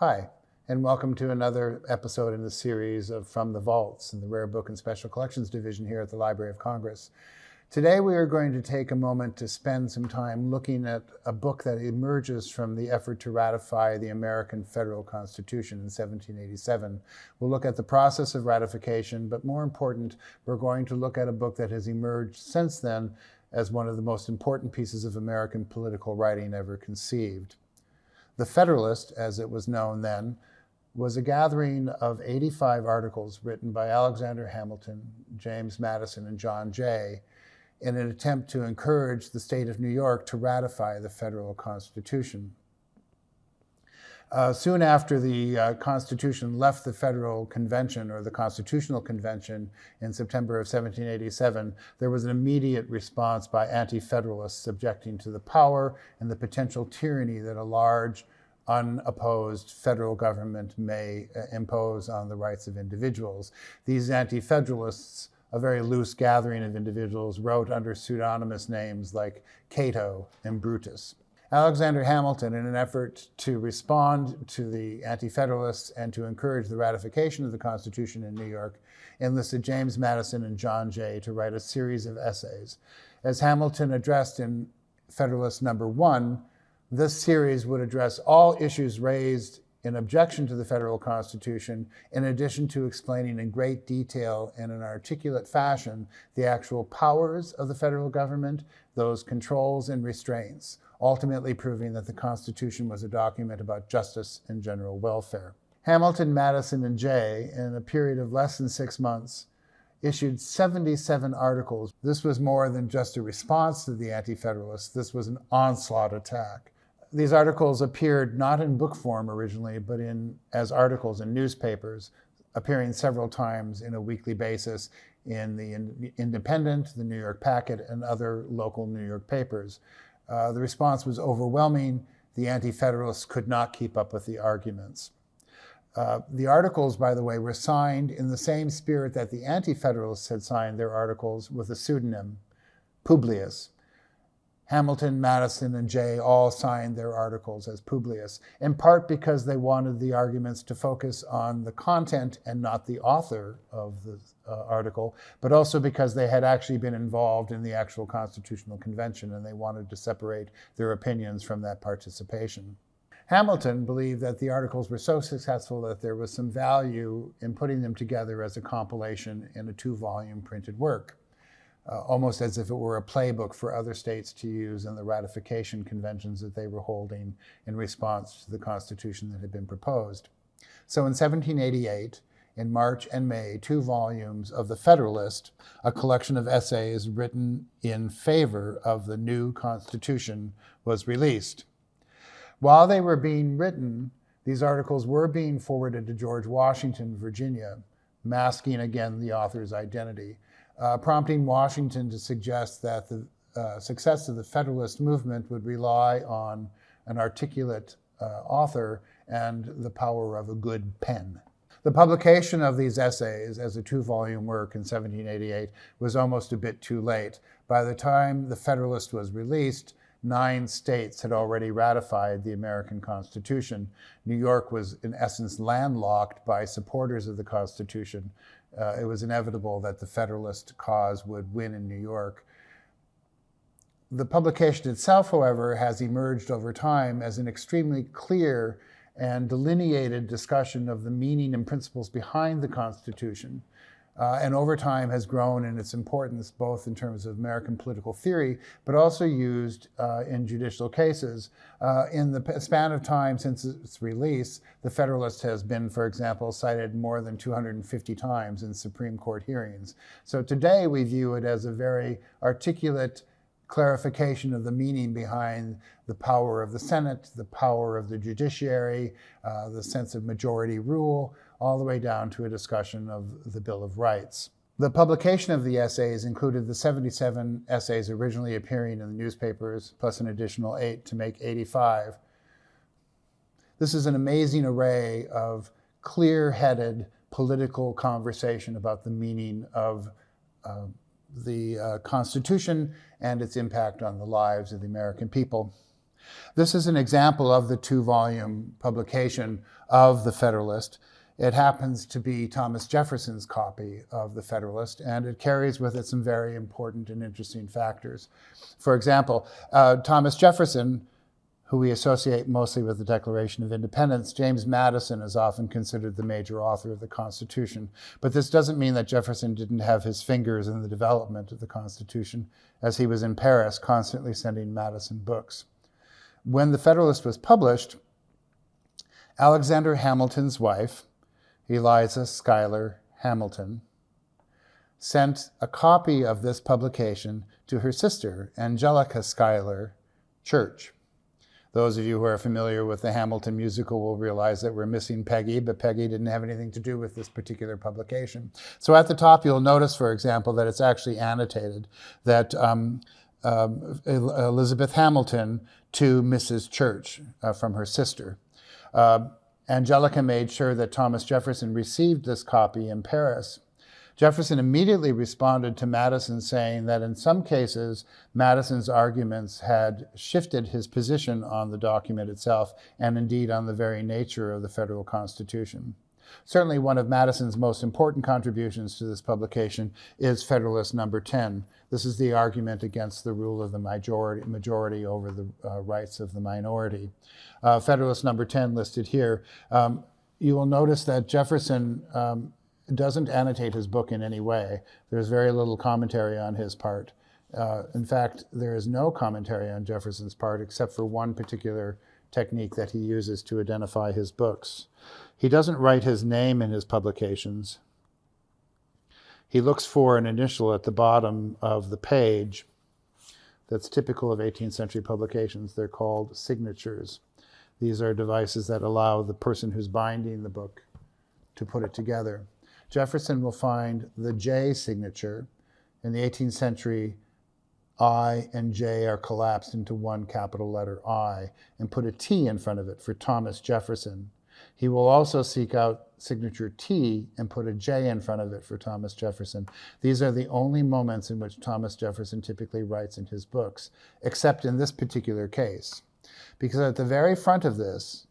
Hi, and welcome to another episode in the series of From the Vaults in the Rare Book and Special Collections Division here at the Library of Congress. Today we are going to take a moment to spend some time looking at a book that emerges from the effort to ratify the American Federal Constitution in 1787. We'll look at the process of ratification, but more important, we're going to look at a book that has emerged since then as one of the most important pieces of American political writing ever conceived. The Federalist, as it was known then, was a gathering of 85 articles written by Alexander Hamilton, James Madison, and John Jay in an attempt to encourage the state of New York to ratify the federal Constitution. Soon after the Constitution left the Federal Convention, or the Constitutional Convention, in September of 1787, there was an immediate response by anti-federalists objecting to the power and the potential tyranny that a large, unopposed federal government may impose on the rights of individuals. These anti-federalists, a very loose gathering of individuals, wrote under pseudonymous names like Cato and Brutus. Alexander Hamilton, in an effort to respond to the Anti-Federalists and to encourage the ratification of the Constitution in New York, enlisted James Madison and John Jay to write a series of essays. As Hamilton addressed in Federalist Number 1, this series would address all issues raised in objection to the federal Constitution, in addition to explaining in great detail and in an articulate fashion the actual powers of the federal government, those controls and restraints, ultimately proving that the Constitution was a document about justice and general welfare. Hamilton, Madison, and Jay, in a period of less than 6 months, issued 77 articles. This was more than just a response to the Anti-Federalists. This was an onslaught attack. These articles appeared not in book form originally, but as articles in newspapers, appearing several times in a weekly basis in the Independent, the New York Packet, and other local New York papers. The response was overwhelming. The Anti-Federalists could not keep up with the arguments. The articles, by the way, were signed in the same spirit that the Anti-Federalists had signed their articles, with a pseudonym, Publius. Hamilton, Madison, and Jay all signed their articles as Publius, in part because they wanted the arguments to focus on the content and not the author of the article, but also because they had actually been involved in the actual Constitutional Convention and they wanted to separate their opinions from that participation. Hamilton believed that the articles were so successful that there was some value in putting them together as a compilation in a 2-volume printed work. Almost as if it were a playbook for other states to use in the ratification conventions that they were holding in response to the Constitution that had been proposed. So in 1788, in March and May, 2 volumes of The Federalist, a collection of essays written in favor of the new Constitution, was released. While they were being written, these articles were being forwarded to George Washington, Virginia, masking again the author's identity. Prompting Washington to suggest that the success of the Federalist movement would rely on an articulate author and the power of a good pen. The publication of these essays as a 2-volume work in 1788 was almost a bit too late. By the time the Federalist was released, 9 states had already ratified the American Constitution. New York was, in essence, landlocked by supporters of the Constitution. It was inevitable that the Federalist cause would win in New York. The publication itself, however, has emerged over time as an extremely clear and delineated discussion of the meaning and principles behind the Constitution, and over time has grown in its importance both in terms of American political theory, but also used in judicial cases. In the span of time since its release, the Federalist has been, for example, cited more than 250 times in Supreme Court hearings. So today we view it as a very articulate clarification of the meaning behind the power of the Senate, the power of the judiciary, the sense of majority rule, all the way down to a discussion of the Bill of Rights. The publication of the essays included the 77 essays originally appearing in the newspapers, plus an additional 8 to make 85. This is an amazing array of clear-headed political conversation about the meaning of the Constitution and its impact on the lives of the American people. This is an example of the two-volume publication of the Federalist. It happens to be Thomas Jefferson's copy of the Federalist, and it carries with it some very important and interesting factors. For example, Thomas Jefferson, who we associate mostly with the Declaration of Independence, James Madison is often considered the major author of the Constitution. But this doesn't mean that Jefferson didn't have his fingers in the development of the Constitution, as he was in Paris constantly sending Madison books. When the Federalist was published, Alexander Hamilton's wife, Eliza Schuyler Hamilton, sent a copy of this publication to her sister, Angelica Schuyler Church. Those of you who are familiar with the Hamilton musical will realize that we're missing Peggy, but Peggy didn't have anything to do with this particular publication. So at the top, you'll notice, for example, that it's actually annotated that Elizabeth Hamilton to Mrs. Church from her sister. Angelica made sure that Thomas Jefferson received this copy in Paris. Jefferson immediately responded to Madison, saying that in some cases, Madison's arguments had shifted his position on the document itself, and indeed on the very nature of the federal Constitution. Certainly one of Madison's most important contributions to this publication is Federalist Number 10. This is the argument against the rule of the majority over the rights of the minority. Federalist Number 10 listed here. You will notice that Jefferson doesn't annotate his book in any way. There's very little commentary on his part. In fact, there is no commentary on Jefferson's part except for one particular technique that he uses to identify his books. He doesn't write his name in his publications. He looks for an initial at the bottom of the page. That's typical of 18th century publications. They're called signatures. These are devices that allow the person who's binding the book to put it together. Jefferson will find the J signature. In the 18th century, I and J are collapsed into one capital letter I and put a T in front of it for Thomas Jefferson. He will also seek out signature T and put a J in front of it for Thomas Jefferson. These are the only moments in which Thomas Jefferson typically writes in his books, except in this particular case. Because at the very front of this,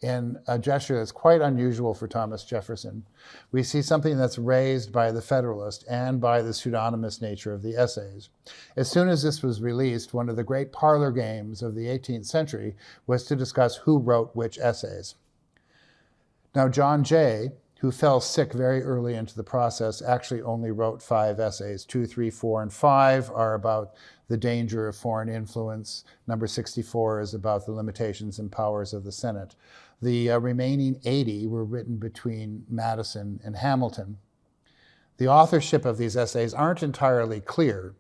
in a gesture that's quite unusual for Thomas Jefferson, we see something that's raised by the Federalist and by the pseudonymous nature of the essays. As soon as this was released, one of the great parlor games of the 18th century was to discuss who wrote which essays. Now, John Jay, who fell sick very early into the process, actually only wrote 5 essays. 2, 3, 4, and 5 are about the danger of foreign influence. Number 64 is about the limitations and powers of the Senate. The remaining 80 were written between Madison and Hamilton. The authorship of these essays aren't entirely clear,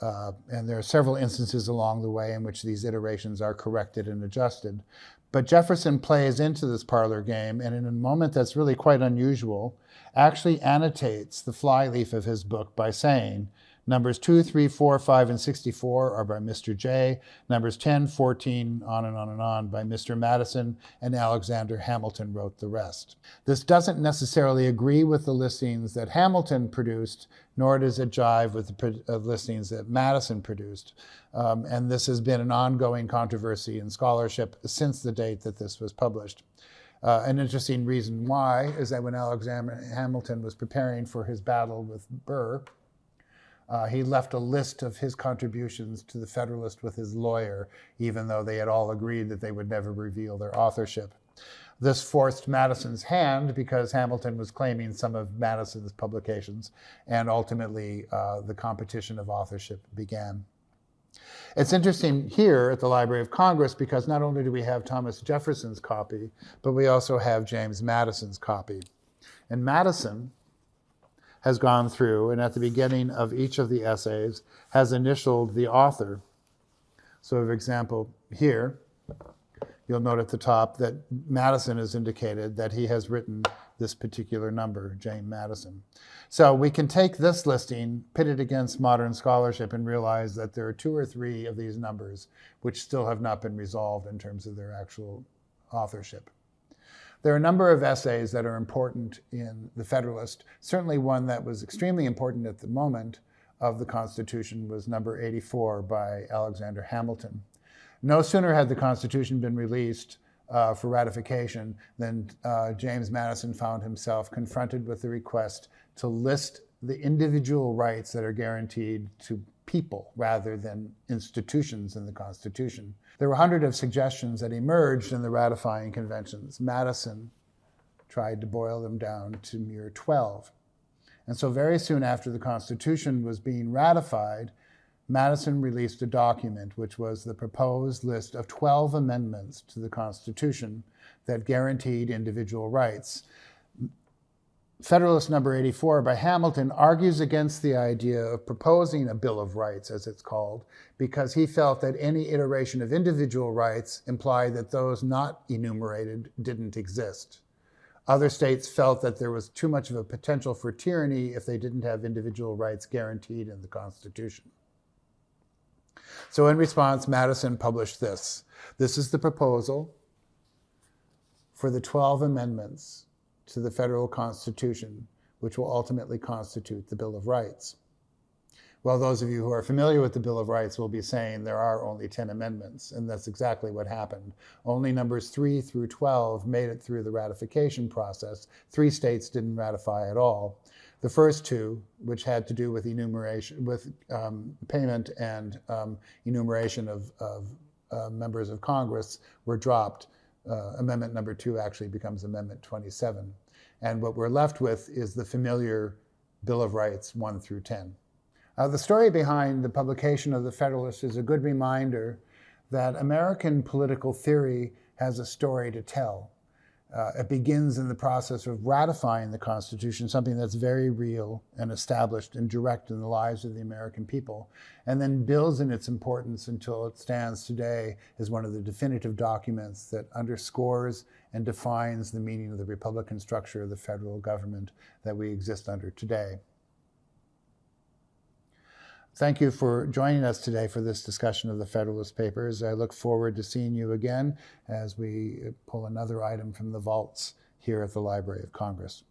and there are several instances along the way in which these iterations are corrected and adjusted. But Jefferson plays into this parlor game, and in a moment that's really quite unusual, actually annotates the flyleaf of his book by saying, numbers 2, 3, 4, 5, and 64 are by Mr. J. Numbers 10, 14, on and on and on by Mr. Madison, and Alexander Hamilton wrote the rest. This doesn't necessarily agree with the listings that Hamilton produced, nor does it jive with the listings that Madison produced. And this has been an ongoing controversy in scholarship since the date that this was published. An interesting reason why is that when Alexander Hamilton was preparing for his battle with Burr, he left a list of his contributions to the Federalist with his lawyer, even though they had all agreed that they would never reveal their authorship. This forced Madison's hand because Hamilton was claiming some of Madison's publications, and ultimately the competition of authorship began. It's interesting here at the Library of Congress because not only do we have Thomas Jefferson's copy, but we also have James Madison's copy. And Madison has gone through, and at the beginning of each of the essays, has initialed the author. So, for example, here, you'll note at the top that Madison has indicated that he has written this particular number, James Madison. So we can take this listing, pit it against modern scholarship, and realize that there are 2 or 3 of these numbers which still have not been resolved in terms of their actual authorship. There are a number of essays that are important in the Federalist. Certainly one that was extremely important at the moment of the Constitution was number 84 by Alexander Hamilton. No sooner had the Constitution been released for ratification than James Madison found himself confronted with the request to list the individual rights that are guaranteed to people rather than institutions in the Constitution. There were hundreds of suggestions that emerged in the ratifying conventions. Madison tried to boil them down to mere 12. And so very soon after the Constitution was being ratified, Madison released a document which was the proposed list of 12 amendments to the Constitution that guaranteed individual rights. Federalist number 84 by Hamilton argues against the idea of proposing a Bill of Rights, as it's called, because he felt that any iteration of individual rights implied that those not enumerated didn't exist. Other states felt that there was too much of a potential for tyranny if they didn't have individual rights guaranteed in the Constitution. So in response, Madison published this. This is the proposal for the 12 amendments to the federal Constitution, which will ultimately constitute the Bill of Rights. Well, those of you who are familiar with the Bill of Rights will be saying there are only 10 amendments, and that's exactly what happened. Only numbers 3 through 12 made it through the ratification process. 3 states didn't ratify at all. The first 2, which had to do with enumeration, with payment and enumeration of members of Congress, were dropped. Amendment number 2 actually becomes Amendment 27. And what we're left with is the familiar Bill of Rights 1 through 10. The story behind the publication of the Federalist is a good reminder that American political theory has a story to tell. It begins in the process of ratifying the Constitution, something that's very real and established and direct in the lives of the American people, and then builds in its importance until it stands today as one of the definitive documents that underscores and defines the meaning of the Republican structure of the federal government that we exist under today. Thank you for joining us today for this discussion of the Federalist Papers. I look forward to seeing you again as we pull another item from the vaults here at the Library of Congress.